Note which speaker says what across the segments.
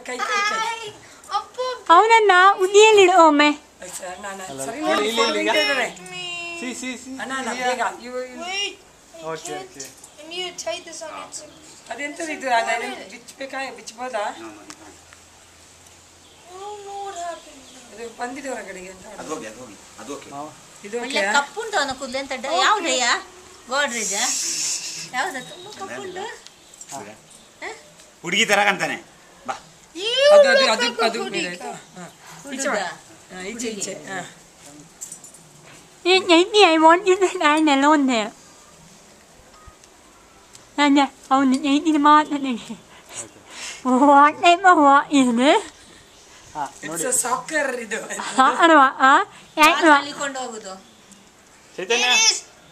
Speaker 1: ಕೈ
Speaker 2: ಅವನನ್ನ ಉದಿಯಲ್ಲಿಡು ಒಮ್ಮೆ.
Speaker 1: ಅದೆಂತದ್ದು ಇದು ಬಿಚ್ಚಬೇಕಾ ಬಿಚ್ಚಬೋದಾ ಅದು ಬಂದಿದೆ ಹೊರಗಡೆಗೆ ಅಂತ ಇದು
Speaker 3: ಕಪ್ಪು ಉಂಟು ಅವನ ಕೂದಲು ಎಂತ ಯಾವ್ದಯ್ಯ ಗೋಡ್ರೇಜ ಯಾವ್ದ ತುಂಬ ಕಪ್ಪು ಉಂಟು
Speaker 4: ಹುಡುಗಿ ತರ ಕಾಣ್ತಾನೆ ಬಾ
Speaker 1: ಅದು ಅದು ಅದು ಅದು ಈಚೆ ಈಚೆ
Speaker 2: I want you to stand alone there. And ಅವನು ಇದು ಮಾತಾಡಿ what is this?
Speaker 1: It's a soccer ಇದು
Speaker 2: ಅಲ್ವಾ ಯಾಕೆ
Speaker 3: ಅಲ್ಲಿಕೊಂಡು ಹೋಗುದು
Speaker 5: ಚೈತನ್ಯ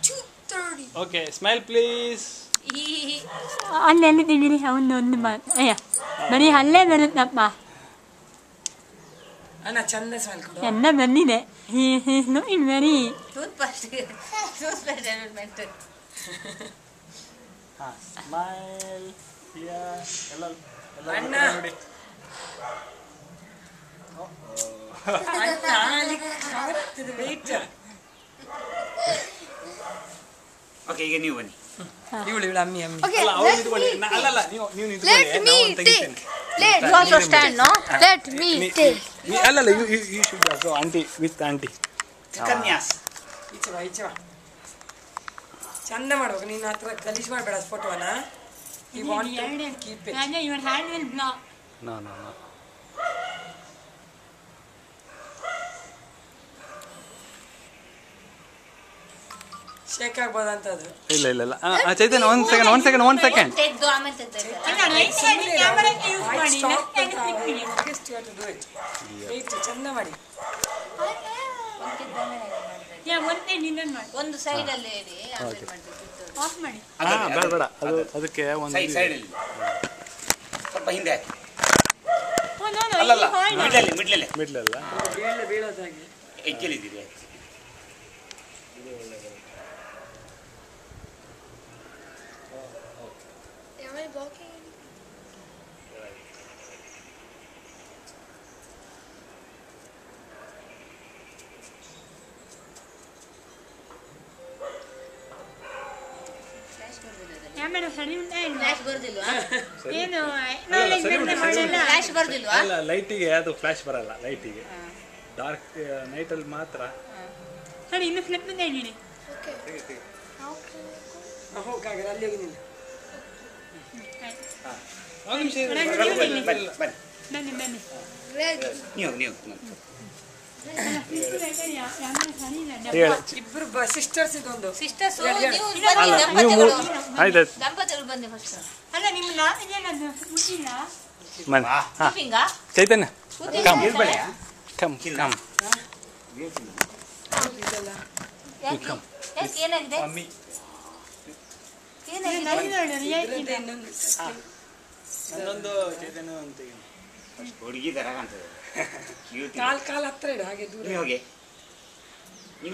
Speaker 3: 2:30
Speaker 5: ಓಕೆ ಸ್ಮೈಲ್ ಪ್ಲೀಸ್
Speaker 2: ಅಲ್ಲೆಲ್ಲಿ ತೆಗೀರಿ ಅವನು ಒಂದು ಮಾತು ಅಯ್ಯ ಬರೀ ಅಲ್ಲೇ ಬರುತ್ತಪ್ಪ
Speaker 1: ಅಣ್ಣ ಚಂದ ಸ್ಮೈಲ್ ಕೊಡು
Speaker 2: ಎಲ್ಲ ಬಂದಿದೆ looking very
Speaker 3: tooth development
Speaker 5: smile ಎಲ್ಲ
Speaker 1: ಅಣ್ಣ
Speaker 5: ನೋಡಿ
Speaker 1: ವೆಯ್ಟ್
Speaker 4: ಓಕೆ ಈಗ ನೀವು ಬನ್ನಿ
Speaker 1: ಇವಳು ಅಮ್ಮಿ ಅಮ್ಮಿ
Speaker 5: ಅಲ್ಲ ಅವ್ರು ನಿಂತ್ಕೊಳ್ಳಿ ಅಲ್ಲಲ್ಲ ನೀವು ನಿಂತ್ಕೊಳ್ಳಿ ನಾವು ಒಂದು ತೆಗಿತೇನೆ
Speaker 3: you also stand no
Speaker 6: Let me take.
Speaker 5: ಅಲ್ಲಲ್ಲ you should go auntie with auntie
Speaker 4: ಕನ್ಯಾಸ್
Speaker 1: ಈಚೆ ಬಾ ಚಂದ ಮಾಡ್ಬೇಕು ನೀನು ಹತ್ರ ಗಲೀಜ್ ಮಾಡಬೇಡ ಫೋಟೋನ ಈ want to keep it
Speaker 2: your hand will block.
Speaker 5: no
Speaker 1: shake ಆಗ್ಬೋದಂತ ಅದು
Speaker 5: ಇಲ್ಲ ಚೈತನ್ಯ one second
Speaker 3: ತೆಗ್ದು ಆಮೇಲೆ ತೆಗ್ದು
Speaker 1: ಚಂದ ಮಾಡಿ
Speaker 3: ಒಂದು ಸೈಡ್ ಅಲ್ಲಿ ಇಡಿ ಆಮೇಲೆ ಮಾಡ್ಬೇಕು
Speaker 2: ಆಫ್ ಮಾಡಿ
Speaker 5: ಬೇಡ ಅದು ಅದಕ್ಕೆ ಒಂದು
Speaker 4: ಸೈಡ್ ಅಲ್ಲಿ ಸ್ವಲ್ಪ ಹಿಂದೆ ಹಾಕಿ
Speaker 2: Oh, no,
Speaker 4: ಅಲ್ಲಲ್ಲ
Speaker 2: you
Speaker 4: ಮಿಡ್ಲ್
Speaker 5: ಅಲ್ಲ
Speaker 1: ಬೀಳೋದಾಗಿ
Speaker 4: ಎಜ್ಜಲಿದ್ದೀರಿ
Speaker 6: Am I blocking?
Speaker 2: ಆಮೇಲೆ ಸರಿ ಉಂಟಾ
Speaker 3: ಫ್ಲಾಶ್ ಬರ್ದಿಲ್ವಾ
Speaker 2: ಏನು
Speaker 3: ಫ್ಲಾಶ್ ಬರ್ದಿಲ್ವಾ
Speaker 5: ಅಲ್ಲ ಲೈಟಿಗೆ ಅದು ಫ್ಲಾಶ್ ಬರಲ್ಲ ಲೈಟಿಗೆ ಡಾರ್ಕ್ ನೈಟ್ ಅಲ್ಲಿ ಮಾತ್ರ
Speaker 2: ಸರಿ ಇನ್ನು ಫ್ಲಿಪ್ ತೆಗೀರಿ
Speaker 1: ಹೋಗಾಗ್ರೆ ಅಲ್ಲಿ ಹೋಗಿ ನೀನು
Speaker 5: ಒಂದು ನಿಮಿಷ
Speaker 2: ಬನ್ನಿ
Speaker 4: ನೀವು
Speaker 1: ಇಬ್ರು ಸಿಸ್ಟರ್ಸ್ ಇದೊಂದು
Speaker 3: ಸಿಸ್ಟರ್ಸ್
Speaker 5: ಆಯ್ತು
Speaker 3: ದಂಪತಿಗಳು ಬಂದೆ ಫಸ್ಟ್
Speaker 2: ಅಲ್ಲ ನಿಮ್ಮ 4 ಜನದ್ದು ಮುಟ್ಟಿಲ್ಲ
Speaker 3: ಟಿಫಿಂಗಾ
Speaker 5: ಚೈತನ್ಯ ಕಮ್
Speaker 3: ಏನಾಗಿದೆ
Speaker 5: ನನ್ನೊಂದು ಚೈತನ್ಯ ಅಂತ
Speaker 4: ಹುಡುಗಿ ತರ ಕಾಣ್ತದೆ
Speaker 1: ಕಾಲ್ ಹತ್ರ ಇಡು ಹಾಗೆ ದೂರ
Speaker 4: ನೀವು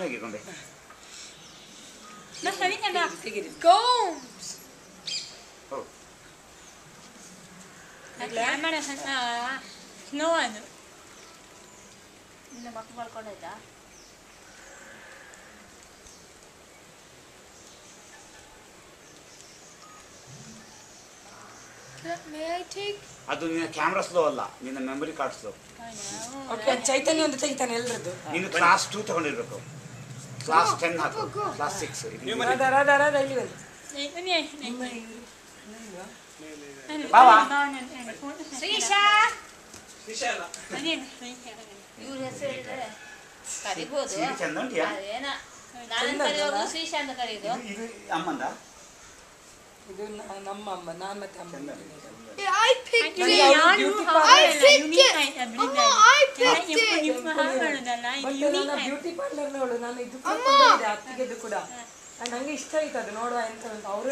Speaker 4: ಹೋಗಿ ಕೊಂಬೆ
Speaker 2: ಸರಿ
Speaker 1: ತೆಗೀರಿ
Speaker 6: Combs.
Speaker 2: ಕ್ಯಾಮರಾ ಸ್ನೋ ಅದು
Speaker 3: ಇನ್ನು ಮಕ್ಕಳು ಮಾಡ್ಕೊಂಡಾಯ್ತಾ
Speaker 6: May I take?
Speaker 4: ಅದು ನಿನ್ನ ಕ್ಯಾಮ್ರಾ ಸ್ಲೋ ಅಲ್ಲ ನಿನ್ನ ಮೆಮೊರಿ ಕಾರ್ಡ್ ಸ್ಲೋ
Speaker 1: ಓಕೆ ಚೈತನ್ಯ ಒಂದು ತೆಗಿತಾನೆ ಎಲ್ಲರದ್ದು
Speaker 4: ನೀನು ಕ್ಲಾಸ್ 2 ತಗೊಂಡಿರ್ಬೇಕು ಕ್ಲಾಸ್ 10 ಹಾಕು ಕ್ಲಾಸ್ 6
Speaker 1: ರಾಧಾ ಇಲ್ಲಿ ಬನ್ನಿ
Speaker 3: ಶ್ರೀಶಾ ಇವ್ರ ಹೆಸರು ಹೇಳಿದ್ರೆ ಕರಿಬೋದು
Speaker 4: ಚಂದ ಉಂಟಿಯಾ
Speaker 3: ಅದೇನ ನಾನು ಕರೆಯೋದು ಶ್ರೀಶಾ ಅಂತ ಕರೆಯೋದು
Speaker 4: ಇದು ಅಮ್ಮಂದ
Speaker 1: ಇದು ನಮ್ಮ ಅಮ್ಮ ನಾನು ಮತ್ತೆ ಅಮ್ಮ
Speaker 6: Yeah, I picked it.
Speaker 1: Beauty parlour ನೋಡು ನಾನು ಇದು ತಗೊಂಡಿದ್ದೆ ಅತ್ತಿಗೆದು ಕೂಡ ನಂಗೆ ಇಷ್ಟ ಆಯ್ತು ಅದು ನೋಡುವ ಎಂತ ಅಂತ ಅವರು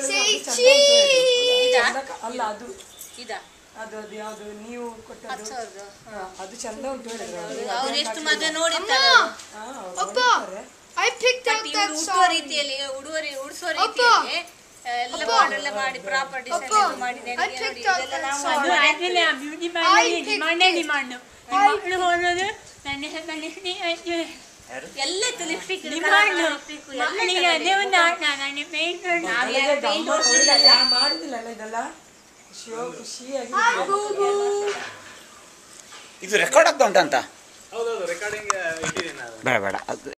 Speaker 1: ಅಲ್ಲ ಅದು
Speaker 3: ಇದಾ
Speaker 1: ಅದು ಅದು ಯಾವುದು ನೀವು ಕೊಟ್ಟದ್ದು ಅದು ಚಂದ ಉಂಟು ಹೇಳಿದ್ರು
Speaker 3: ಅವ್ರು ಎಷ್ಟು ಮದುವೆ ನೋಡಿರ್ತಾರೆ
Speaker 6: I picked out that
Speaker 3: ಉಡುವ
Speaker 6: song.
Speaker 3: ರೀತಿಯಲ್ಲಿ ಉಡುಸೋ ರೀತಿಯಲ್ಲಿ ಎಲ್ಲ border ಎಲ್ಲ ಮಾಡಿ ಪ್ರಾಪರ್ ಡಿಸೈನ್ ಎಲ್ಲ ಮಾಡಿ ನೆನಪಿ ನೋಡಿ ಇದೆಲ್ಲ ನಾವು
Speaker 2: ಅದು ಆಕ್ಚುಲಿ ಆ ಬ್ಯೂಟಿ ಪಾರ್ಲರ್ ಡಿಮಾಂಡ್ ಮಕ್ಕಳು ಹೋಗೋದು
Speaker 3: ಎಲ್ಲ ಲಿಪ್ಸ್ಟಿಕ್
Speaker 2: ಮಕ್ಕಳಿಗೆ ಅದೇ ಒಂದು ಆಟ ನನಗೆ ಪೇಂಟ್
Speaker 1: ಮಾಡುದಿಲ್ಲ ಇದೆಲ್ಲ ಖುಷಿಯಾಗಿ
Speaker 4: ಇದು ರೆಕಾರ್ಡ್ ಆಗ್ತಾ ಉಂಟಂತ
Speaker 5: ಹೌದೌದು ರೆಕಾರ್ಡಿಂಗ್ ಇಟ್ಟಿದ್ದೀನಿ ನಾನು
Speaker 4: ಬೇಡ ಬೇಡ ಅದು